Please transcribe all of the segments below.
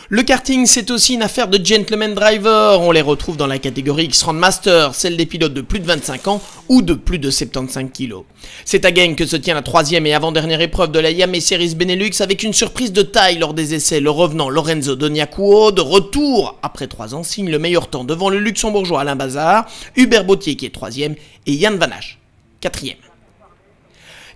Le karting, c'est aussi une affaire de gentleman driver. On les retrouve dans la catégorie X-Rand Master, celle des pilotes de plus de 25 ans ou de plus de 75 kg. C'est à Genk que se tient la troisième et avant-dernière épreuve de la Yamaha Series Benelux avec une surprise de taille lors des essais. Le revenant Lorenzo Doniakuo, de retour après 3 ans, signe le meilleur temps devant le luxembourgeois Alain Bazar, Hubert Bautier qui est 3e et Yann Van Hache, 4e.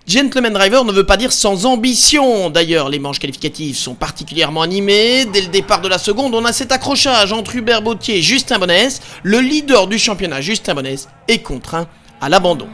Gentleman Driver ne veut pas dire sans ambition. D'ailleurs, les manches qualificatives sont particulièrement animées. Dès le départ de la seconde, on a cet accrochage entre Hubert Bautier et Justin Bonnès. Le leader du championnat, Justin Bonnès, est contraint à l'abandon.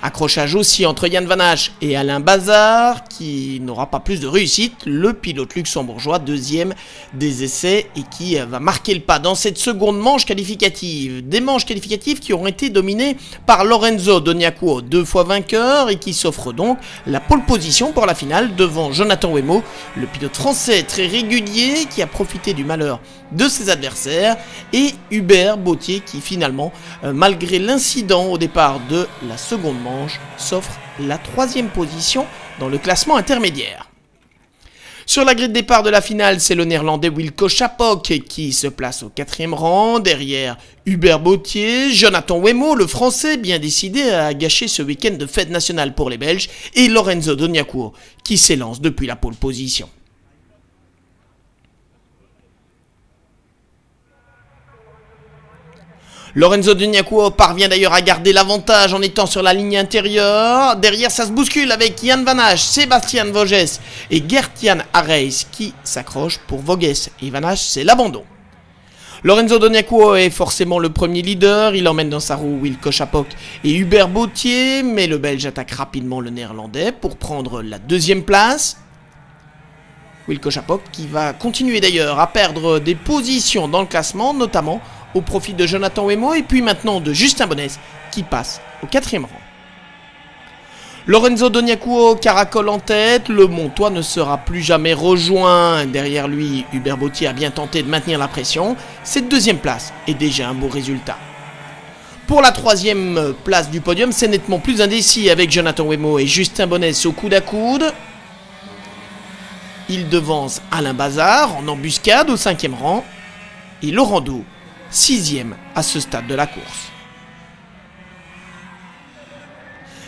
Accrochage aussi entre Yann Van Hache et Alain Bazar, qui n'aura pas plus de réussite, le pilote luxembourgeois, 2e des essais et qui va marquer le pas dans cette seconde manche qualificative. Des manches qualificatives qui auront été dominées par Lorenzo Doniakuo, 2 fois vainqueur, et qui s'offre donc la pole position pour la finale devant Jonathan Wemo, le pilote français très régulier qui a profité du malheur de ses adversaires, et Hubert Bautier qui finalement, malgré l'incident au départ de la seconde manche, s'offre la 3e position dans le classement intermédiaire. Sur la grille de départ de la finale, c'est le néerlandais Wilco Chapok qui se place au 4e rang, derrière Hubert Bautier, Jonathan Wemo, le français bien décidé à gâcher ce week-end de fête nationale pour les Belges, et Lorenzo Doniakuo qui s'élance depuis la pole position. Lorenzo Doniakuo parvient d'ailleurs à garder l'avantage en étant sur la ligne intérieure. Derrière, ça se bouscule avec Yann Van Hache, Sébastien Voges et Gert-Jan Areis qui s'accrochent pour Voges et Van Hache, c'est l'abandon. Lorenzo Doniakuo est forcément le premier leader, il emmène dans sa roue Wilco Chapok et Hubert Bautier, mais le Belge attaque rapidement le néerlandais pour prendre la 2e place. Wilco Chapok qui va continuer d'ailleurs à perdre des positions dans le classement, notamment au profit de Jonathan Wemo et puis maintenant de Justin Bonnès qui passe au 4e rang. Lorenzo Doniakuo caracole en tête, le Montois ne sera plus jamais rejoint. Derrière lui, Hubert Bautier a bien tenté de maintenir la pression. Cette 2e place est déjà un beau résultat. Pour la 3e place du podium, c'est nettement plus indécis avec Jonathan Wemo et Justin Bonnès au coude à coude. Il devance Alain Bazar en embuscade au 5e rang et Laurent Doux, 6e à ce stade de la course.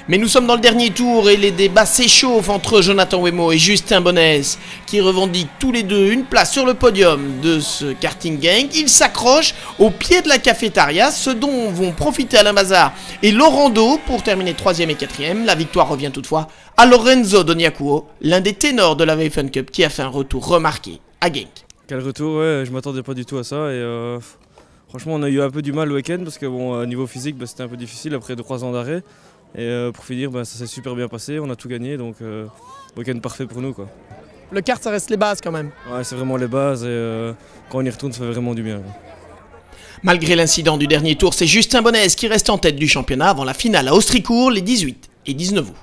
Mais nous sommes dans le dernier tour et les débats s'échauffent entre Jonathan Wemo et Justin Bonnès qui revendiquent tous les deux une place sur le podium de ce karting Genk. Ils s'accrochent au pied de la cafétéria, ce dont vont profiter Alain Bazar et Laurent Doux pour terminer 3e et 4e. La victoire revient toutefois à Lorenzo Doniakuo, l'un des ténors de la VFN Cup qui a fait un retour remarqué à Genk. Quel retour, ouais, je m'attendais pas du tout à ça et franchement on a eu un peu du mal le week-end parce que bon, niveau physique c'était un peu difficile après 3 ans d'arrêt. Et pour finir, ça s'est super bien passé, on a tout gagné, donc week-end parfait pour nous, quoi. Le kart, ça reste les bases quand même. Ouais, c'est vraiment les bases et quand on y retourne, ça fait vraiment du bien. Malgré l'incident du dernier tour, c'est Justin Bonnès qui reste en tête du championnat avant la finale à Austricourt les 18 et 19 août.